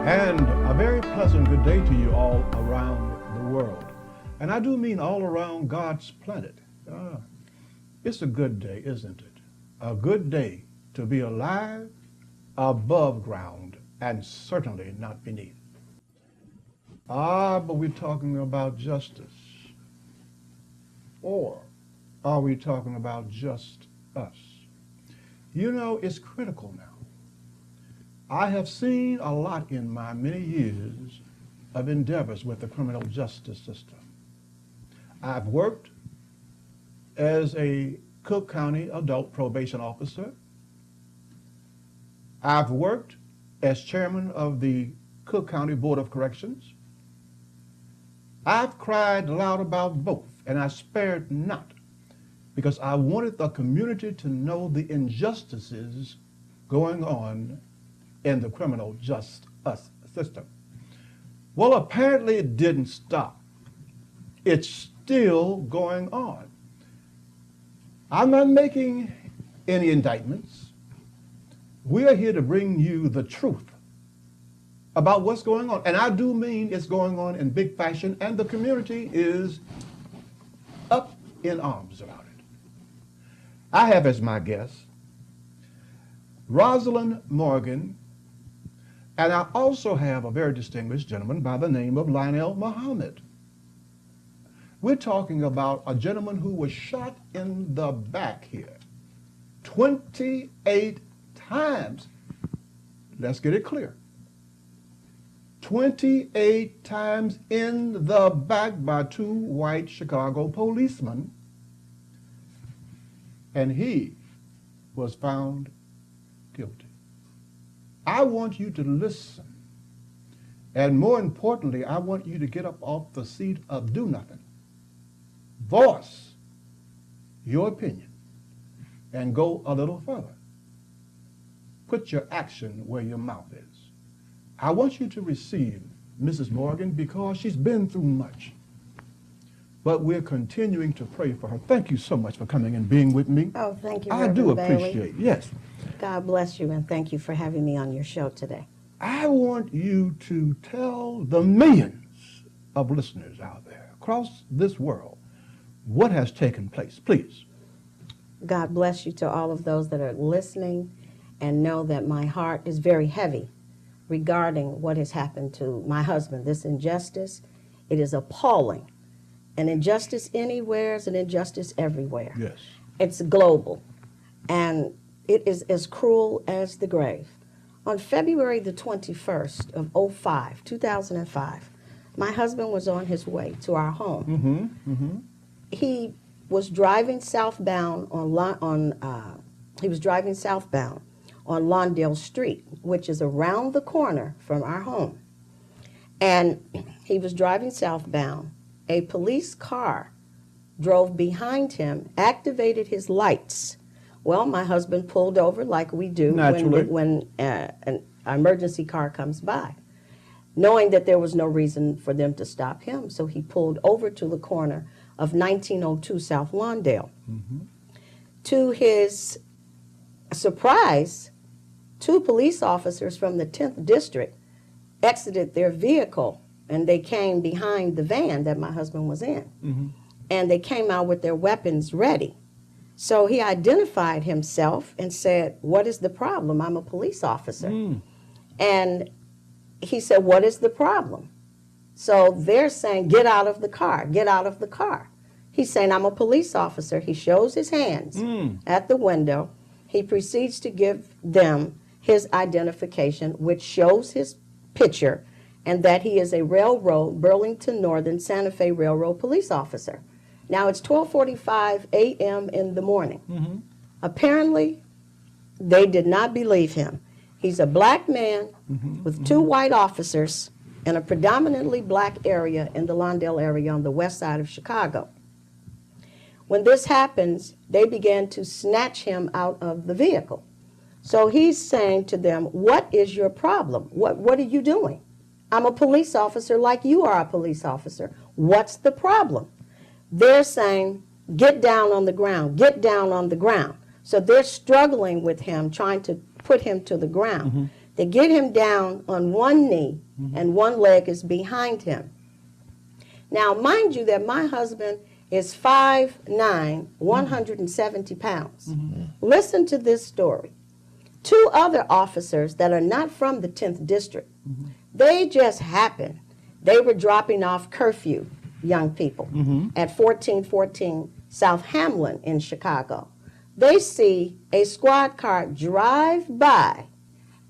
And a very pleasant good day to you all around the world. And I do mean all around God's planet. It's a good day, isn't it? A good day to be alive above ground and certainly not beneath. But we're talking about justice. Or are we talking about just us? You know, it's critical now. I have seen a lot in my many years of endeavors with the criminal justice system. I've worked as a Cook County adult probation officer. I've worked as chairman of the Cook County Board of Corrections. I've cried loud about both, and I spared not, because I wanted the community to know the injustices going on in the criminal justice system. Well, apparently it didn't stop. It's still going on. I'm not making any indictments. We are here to bring you the truth about what's going on. And I do mean it's going on in big fashion, and the community is up in arms about it. I have as my guest Rosalind Morgan, and I also have a very distinguished gentleman by the name of Lionel Muhammad. We're talking about a gentleman who was shot in the back here 28 times. Let's get it clear. 28 times in the back by two white Chicago policemen, and he was found guilty. I want you to listen, and more importantly, I want you to get up off the seat of do nothing. Voice your opinion and go a little further. Put your action where your mouth is. I want you to receive Mrs. Morgan because she's been through much. But we're continuing to pray for her. Thank you so much for coming and being with me. Oh, thank you, I Reverend do Bailey. appreciate it. Yes. God bless you, and thank you for having me on your show today. I want you to tell the millions of listeners out there across this world what has taken place, please. God bless you to all of those that are listening, and know that my heart is very heavy regarding what has happened to my husband. This injustice, it is appalling. An injustice anywhere is an injustice everywhere. Yes. It's global, and it is as cruel as the grave. On February the 21st of 2005, my husband was on his way to our home. He was driving southbound on Lawndale Street, which is around the corner from our home. And he was driving southbound. A police car drove behind him, activated his lights. Well, my husband pulled over like we do when an emergency car comes by, knowing that there was no reason for them to stop him. So he pulled over to the corner of 1902 South Lawndale. To his surprise, two police officers from the 10th District exited their vehicle, and they came behind the van that my husband was in. And they came out with their weapons ready. So he identified himself and said, "What is the problem? I'm a police officer." And he said, "What is the problem?" So they're saying, "Get out of the car, get out of the car." He's saying, "I'm a police officer." He shows his hands at the window. He proceeds to give them his identification, which shows his picture, and that he is a railroad, Burlington Northern Santa Fe Railroad police officer. Now it's 12:45 a.m. in the morning. Apparently, they did not believe him. He's a black man with two white officers in a predominantly black area in the Lawndale area on the west side of Chicago. When this happens, they began to snatch him out of the vehicle. So he's saying to them, "What is your problem? What are you doing? I'm a police officer like you are a police officer. What's the problem?" They're saying, "Get down on the ground, get down on the ground." So they're struggling with him, trying to put him to the ground. They get him down on one knee, and one leg is behind him. Now, mind you that my husband is 5'9", 170 pounds. Listen to this story. 2 other officers that are not from the 10th District, they just happened. They were dropping off curfew young people at 1414 South Hamlin in Chicago. They see a squad car drive by,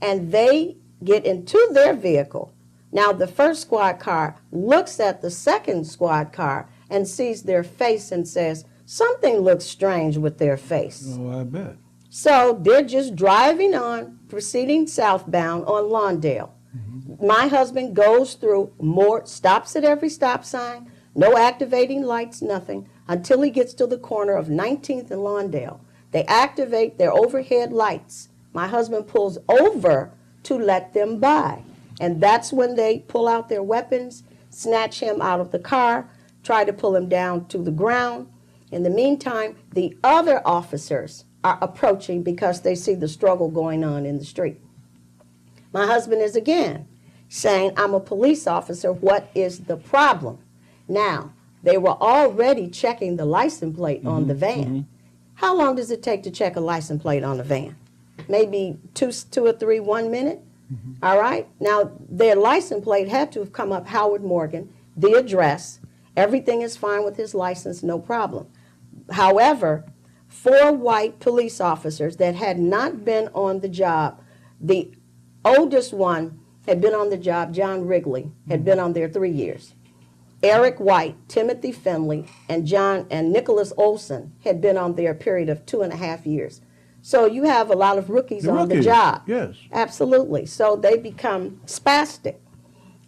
and they get into their vehicle. Now, the first squad car looks at the second squad car and sees their face and says, something looks strange with their face. Oh, I bet. So they're just driving on, proceeding southbound on Lawndale. My husband goes through more, stops at every stop sign, no activating lights, nothing, until he gets to the corner of 19th and Lawndale. They activate their overhead lights. My husband pulls over to let them by. And that's when they pull out their weapons, snatch him out of the car, try to pull him down to the ground. In the meantime, the other officers are approaching because they see the struggle going on in the street. My husband is again saying, I'm a police officer, what is the problem? Now, they were already checking the license plate on the van. How long does it take to check a license plate on a van? Maybe two or three, 1 minute? All right? Now, their license plate had to have come up Howard Morgan, the address. Everything is fine with his license, no problem. However, 4 white police officers that had not been on the job, the oldest one had been on the job, John Wrigley, had been on there 3 years. Eric White, Timothy Finley, and Nicholas Olson had been on there a period of 2.5 years. So you have a lot of rookies on the job. Yes. Absolutely. So they become spastic,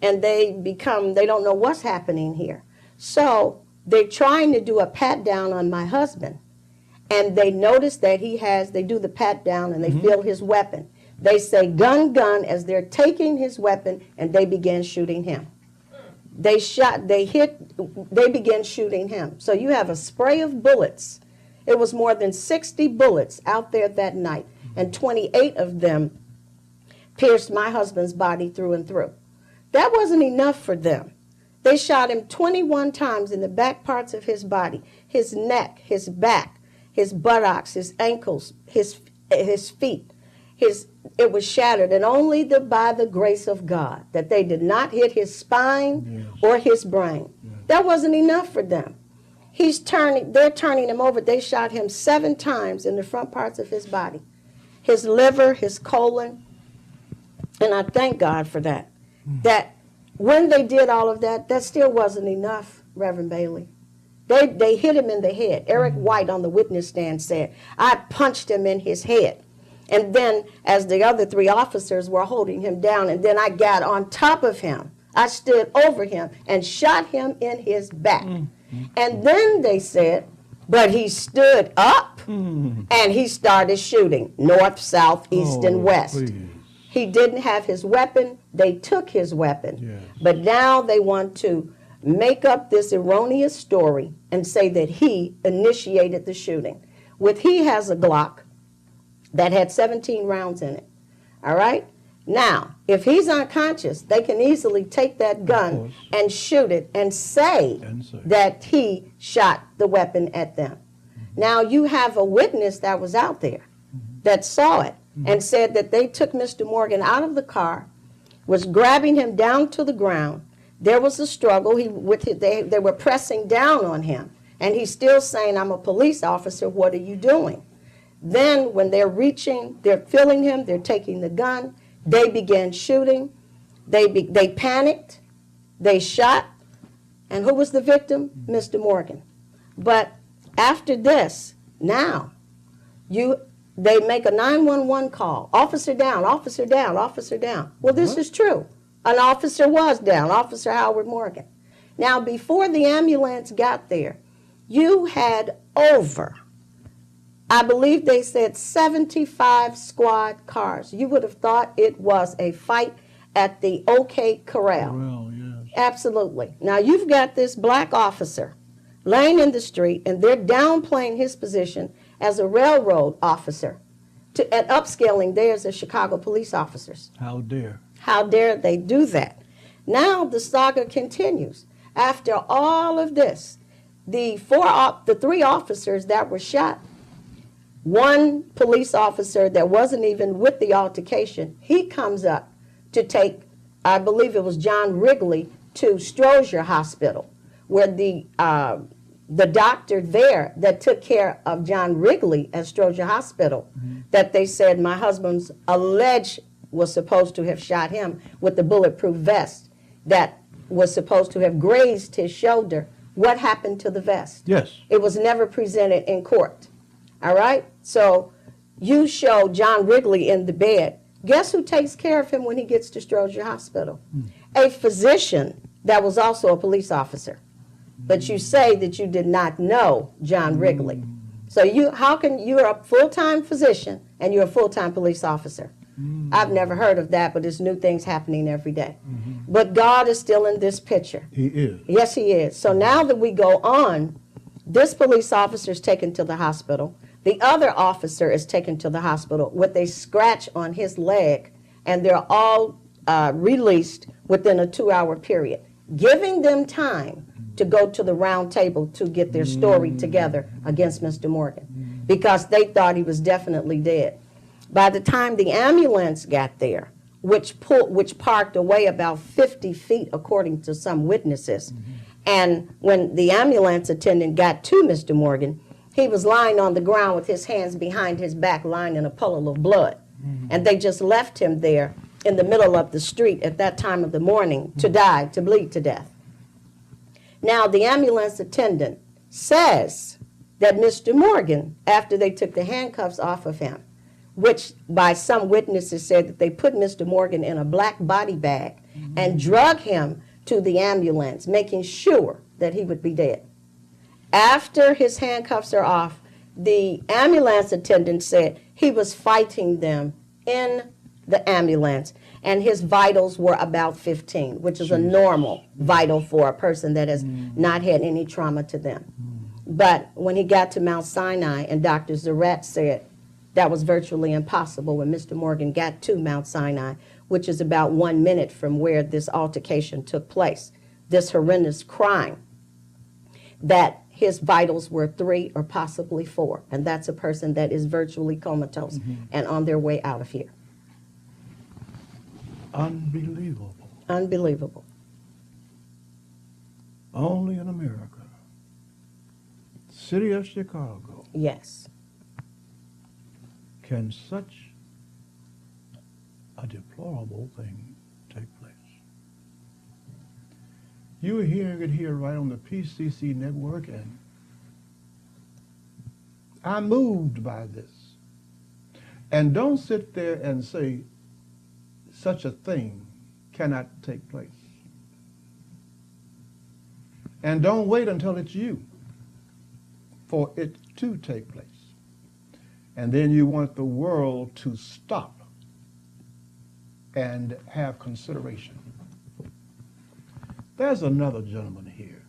and they don't know what's happening here. So they're trying to do a pat down on my husband, and they notice that they do the pat down, and they feel his weapon. They say, gun, gun, as they're taking his weapon, and they begin shooting him. They began shooting him. So you have a spray of bullets. It was more than 60 bullets out there that night, and 28 of them pierced my husband's body through and through. That wasn't enough for them. They shot him 21 times in the back parts of his body, his neck, his back, his buttocks, his ankles, his feet. It was shattered, and only by the grace of God that they did not hit his spine or his brain. That wasn't enough for them. They're turning him over. They shot him 7 times in the front parts of his body, his liver, his colon, and I thank God for that. That when they did all of that, that still wasn't enough, Reverend Bailey. They hit him in the head. Eric White on the witness stand said, I punched him in his head. And then as the other 3 officers were holding him down, and then I got on top of him, I stood over him and shot him in his back. And then they said, but he stood up and he started shooting north, south, east, and west. Please. He didn't have his weapon. They took his weapon. Yes. But now they want to make up this erroneous story and say that he initiated the shooting. He has a Glock that had 17 rounds in it. All right? Now, if he's unconscious, they can easily take that gun and shoot it and say that he shot the weapon at them. Now, you have a witness that was out there that saw it and said that they took Mr. Morgan out of the car, was grabbing him down to the ground. There was a struggle. They were pressing down on him, and he's still saying, I'm a police officer, what are you doing? Then when they're filling him, they're taking the gun, they began shooting, they panicked, they shot, and who was the victim? Mr. Morgan. But after this, now, they make a 911 call, officer down, officer down, officer down. Well, this is true. An officer was down, Officer Howard Morgan. Now, before the ambulance got there, you had over, I believe they said 75 squad cars. You would have thought it was a fight at the OK Corral. Well, yes. Absolutely. Now, you've got this black officer laying in the street, and they're downplaying his position as a railroad officer. and upscaling theirs as Chicago police officers. How dare. How dare they do that? Now the saga continues. After all of this, the three officers that were shot, one police officer that wasn't even with the altercation, he comes up to take, I believe it was John Wrigley, to Strozier Hospital, where the doctor there that took care of John Wrigley at Strozier Hospital, that they said my husband's alleged was supposed to have shot him with the bulletproof vest that was supposed to have grazed his shoulder. What happened to the vest? Yes. It was never presented in court. All right? So you show John Wrigley in the bed. Guess who takes care of him when he gets to Strozier Hospital? A physician that was also a police officer. But you say that you did not know John Wrigley. So you're a full-time physician and you're a full-time police officer? I've never heard of that, but there's new things happening every day. But God is still in this picture. He is. Yes, he is. So now that we go on, this police officer is taken to the hospital. The other officer is taken to the hospital with a scratch on his leg, and they're all released within a 2-hour period, giving them time to go to the round table to get their story together against Mr. Morgan, because they thought he was definitely dead. By the time the ambulance got there, which parked away about 50 feet, according to some witnesses, and when the ambulance attendant got to Mr. Morgan, he was lying on the ground with his hands behind his back, lying in a puddle of blood. And they just left him there in the middle of the street at that time of the morning to die, to bleed to death. Now, the ambulance attendant says that Mr. Morgan, after they took the handcuffs off of him, which by some witnesses said that they put Mr. Morgan in a black body bag and drug him to the ambulance, making sure that he would be dead. After his handcuffs are off, the ambulance attendant said he was fighting them in the ambulance, and his vitals were about 15, which is a normal vital for a person that has not had any trauma to them. But when he got to Mount Sinai, and Dr. Zaret said that was virtually impossible when Mr. Morgan got to Mount Sinai, which is about 1 minute from where this altercation took place, this horrendous crime, that his vitals were 3 or possibly 4, and that's a person that is virtually comatose and on their way out of here. Unbelievable. Unbelievable. Only in America. City of Chicago. Yes. Can such a deplorable thing take place? You are hearing it here right on the PCC Network, and I'm moved by this. And don't sit there and say such a thing cannot take place. And don't wait until it's you for it to take place. And then you want the world to stop and have consideration. There's another gentleman here,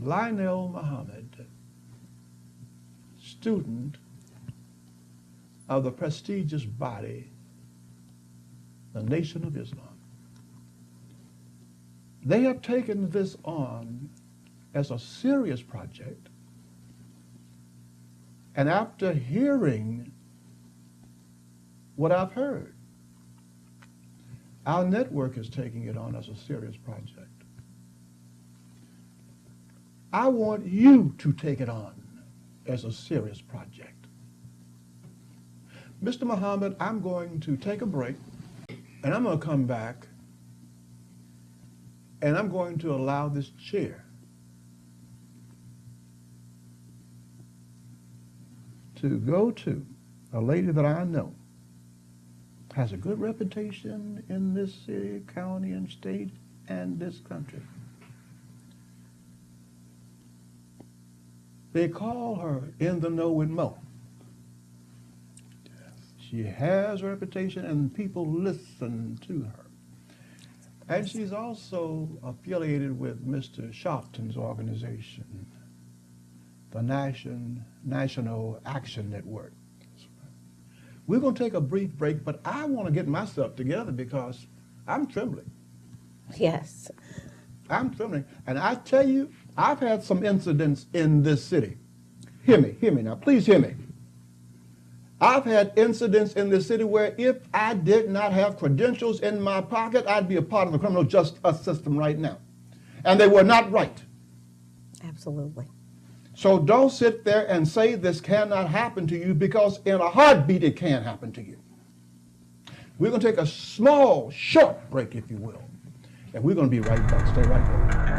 Lionel Muhammad, student of the prestigious body, the Nation of Islam. They have taken this on as a serious project, and after hearing what I've heard, our network is taking it on as a serious project. I want you to take it on as a serious project. Mr. Muhammad, I'm going to take a break, and I'm going to come back, and I'm going to allow this chair to go to a lady that I know has a good reputation in this city, county, and state, and this country. They call her In the Know with Mo. She has a reputation, and people listen to her. And she's also affiliated with Mr. Sharpton's organization, the National Action Network. We're going to take a brief break, but I want to get myself together because I'm trembling. Yes. I'm trembling. And I tell you, I've had some incidents in this city. Hear me now. Please hear me. I've had incidents in this city where if I did not have credentials in my pocket, I'd be a part of the criminal justice system right now. And they were not right. Absolutely. So don't sit there and say this cannot happen to you, because in a heartbeat it can happen to you. We're going to take a small, short break, if you will. And we're going to be right back. Stay right there.